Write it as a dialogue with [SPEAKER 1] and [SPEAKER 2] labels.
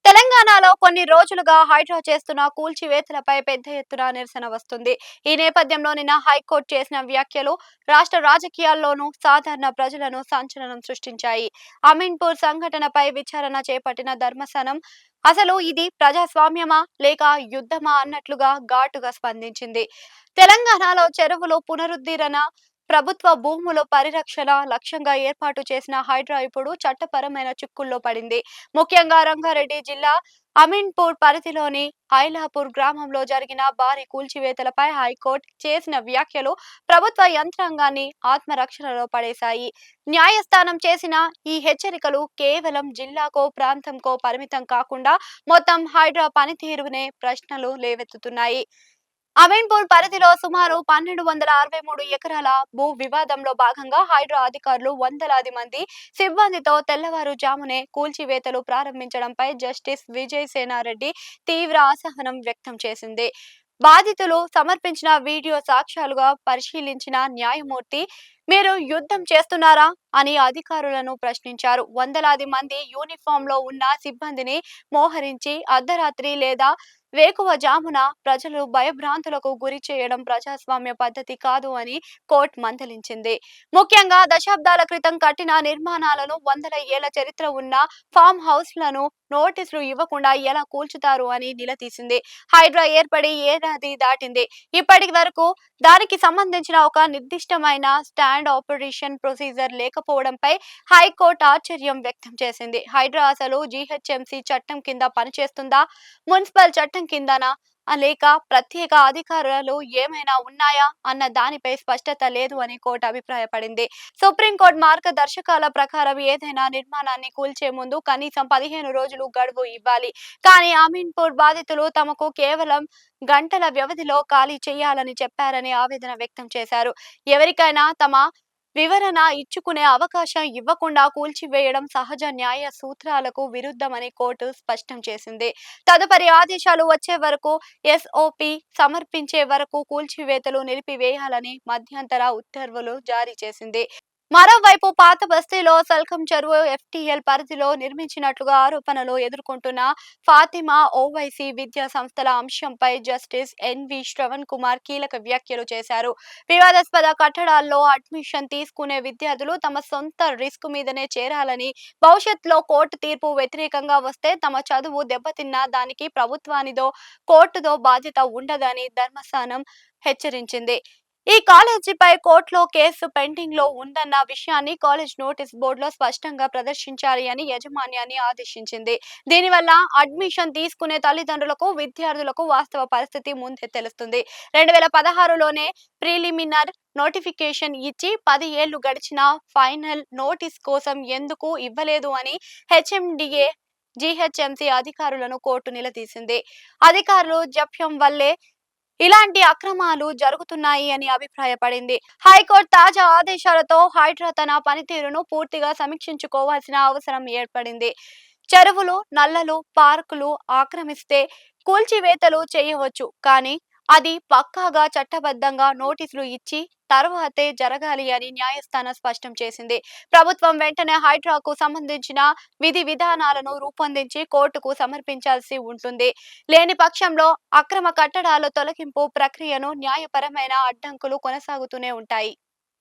[SPEAKER 1] తెలంగాణలో కొన్ని రోజులుగా హైడ్రా చేస్తున్న కూల్చివేతలపై పెద్ద ఎత్తున నిరసన వస్తుంది. ఈ నేపథ్యంలో నిన్న హైకోర్టు చేసిన వ్యాఖ్యలు రాష్ట్ర రాజకీయాల్లోనూ సాధారణ ప్రజలను సంచలనం సృష్టించాయి. అమీన్పూర్ సంఘటనపై విచారణ చేపట్టిన ధర్మసనం అసలు ఇది ప్రజాస్వామ్యమా లేక యుద్ధమా అన్నట్లుగా ఘాటుగా స్పందించింది. తెలంగాణలో చెరువులు పునరుద్ధరణ ప్రభుత్వ భూముల పరిరక్షణ లక్ష్యంగా ఏర్పాటు చేసిన హైడ్రా ఇప్పుడు చట్టపరమైన చిక్కుల్లో పడింది. ముఖ్యంగా రంగారెడ్డి జిల్లా అమీన్పూర్ పరిధిలోని ఐలాపూర్ గ్రామంలో జరిగిన భారీ కూల్చివేతలపై హైకోర్టు చేసిన వ్యాఖ్యలు ప్రభుత్వ యంత్రాంగాన్ని ఆత్మరక్షణలో పడేశాయి. న్యాయస్థానం చేసిన ఈ హెచ్చరికలు కేవలం జిల్లాకో ప్రాంతంకో పరిమితం కాకుండా మొత్తం హైడ్రా పనితీరునే ప్రశ్నలు లేవెత్తుతున్నాయి. అమీన్పూర్ పరిధిలో సుమారు 1263 ఎకరాల భూ వివాదంలో భాగంగా హైడ్రా అధికారులు వందలాది మంది సిబ్బందితో తెల్లవారుజామునే కూల్చివేతలు ప్రారంభించడంపై జస్టిస్ విజయ్ సేనారెడ్డి తీవ్ర అసహనం వ్యక్తం చేసింది. బాధితులు సమర్పించిన వీడియో సాక్ష్యాలుగా పరిశీలించిన న్యాయమూర్తి, మీరు యుద్ధం చేస్తున్నారా అని అధికారులను ప్రశ్నించారు. వందలాది మంది యూనిఫామ్ లో ఉన్న సిబ్బందిని మోహరించి అర్ధరాత్రి లేదా వేకువజామున ప్రజలు భయభ్రాంతులకు గురి చేయడం ప్రజాస్వామ్య పద్ధతి కాదు అని కోర్టు మందలించింది. ముఖ్యంగా దశాబ్దాల క్రితం కట్టిన నిర్మాణాలను, వందల ఏళ్ల చరిత్ర ఉన్న ఫామ్ హౌస్లను నోటీసులు ఇవ్వకుండా ఎలా కూల్చుతారు అని నిలదీసింది. హైడ్రా ఏర్పడి ఏడాది దాటింది. ఇప్పటి వరకు దానికి సంబంధించిన ఒక నిర్దిష్టమైన స్టాండ్ ఆపరేషన్ ప్రొసీజర్ లేకపోవడంపై హైకోర్టు ఆశ్చర్యం వ్యక్తం చేసింది. హైడ్రా అసలు జీహెచ్ఎంసీ చట్టం కింద పనిచేస్తుందా, మున్సిపల్ చట్టం కిందనా లేక ప్రత్యేక అధికారాలు ఏమైనా ఉన్నాయా అన్న దానిపై స్పష్టత లేదు అని కోర్టు అభిప్రాయపడింది. సుప్రీంకోర్టు మార్గదర్శకాల ప్రకారం ఏదైనా నిర్మాణాన్ని కూల్చే ముందు కనీసం 15 రోజులు గడువు ఇవ్వాలి. కానీ అమీన్పూర్ బాధితులు తమకు కేవలం గంటల వ్యవధిలో ఖాళీ చేయాలని చెప్పారని ఆవేదన వ్యక్తం చేశారు. ఎవరికైనా తమ వివరణ ఇచ్చుకునే అవకాశం ఇవ్వకుండా కూల్చివేయడం సహజ న్యాయ సూత్రాలకు విరుద్ధమని కోర్టు స్పష్టం చేసింది. తదుపరి ఆదేశాలు వచ్చే వరకు, ఎస్ఓపి సమర్పించే వరకు కూల్చివేతలు నిలిపివేయాలని మధ్యంతర ఉత్తర్వులు జారీ చేసింది. మరోవైపు పాత బస్తీలో సల్కం చెరువు ఎఫ్టీఎల్ పరిధిలో నిర్మించినట్లుగా ఆరోపణలు ఎదుర్కొంటున్న ఫాతిమా ఓవైసీ విద్యా సంస్థల అంశంపై జస్టిస్ ఎన్వి శ్రవణ్ కుమార్ కీలక వ్యాఖ్యలు చేశారు. వివాదాస్పద కట్టడాల్లో అడ్మిషన్ తీసుకునే విద్యార్థులు తమ సొంత రిస్క్ మీదనే చేరాలని, భవిష్యత్తులో కోర్టు తీర్పు వ్యతిరేకంగా వస్తే తమ చదువు దెబ్బతిన్నా దానికి ప్రభుత్వానిదో కోర్టుదో బాధ్యత ఉండదని ధర్మాసనం హెచ్చరించింది. ఈ కాలేజీపై కోర్టులో కేసు పెండింగ్ లో ఉందన్న విషయాన్ని కాలేజ్ నోటీస్ బోర్డులో స్పష్టంగా ప్రదర్శించాలి అని యాజమాన్యాన్ని ఆదేశించింది. దీనివల్ల అడ్మిషన్ తీసుకునే తల్లిదండ్రులకు, విద్యార్థులకు వాస్తవ పరిస్థితి ముందే తెలుస్తుంది. 2016లోనే ప్రిలిమినర్ నోటిఫికేషన్ ఇచ్చి 10 ఏళ్లు గడిచినా ఫైనల్ నోటీస్ కోసం ఎందుకు ఇవ్వలేదు అని హెచ్ఎండిఏ జీహెచ్ఎంసీ అధికారులను కోర్టు నిలదీసింది. అధికారులు జాప్యం వల్లే ఇలాంటి అక్రమాలు జరుగుతున్నాయి అని అభిప్రాయపడింది. హైకోర్టు తాజా ఆదేశాలతో హైడ్రా తన పనితీరును పూర్తిగా సమీక్షించుకోవాల్సిన అవసరం ఏర్పడింది. చెరువులు, నల్లలు, పార్కులు ఆక్రమిస్తే కూల్చివేతలు చేయవచ్చు, కానీ అది పక్కాగా చట్టబద్ధంగా నోటీసులు ఇచ్చి తర్వాతే జరగాలి అని న్యాయస్థానం స్పష్టం చేసింది. ప్రభుత్వం వెంటనే హైడ్రాకు సంబంధించిన విధి విధానాలను రూపొందించి కోర్టుకు సమర్పించాల్సి ఉంటుంది. లేని పక్షంలో అక్రమ కట్టడాల తొలగింపు ప్రక్రియను న్యాయపరమైన అడ్డంకులు కొనసాగుతూనే ఉంటాయి.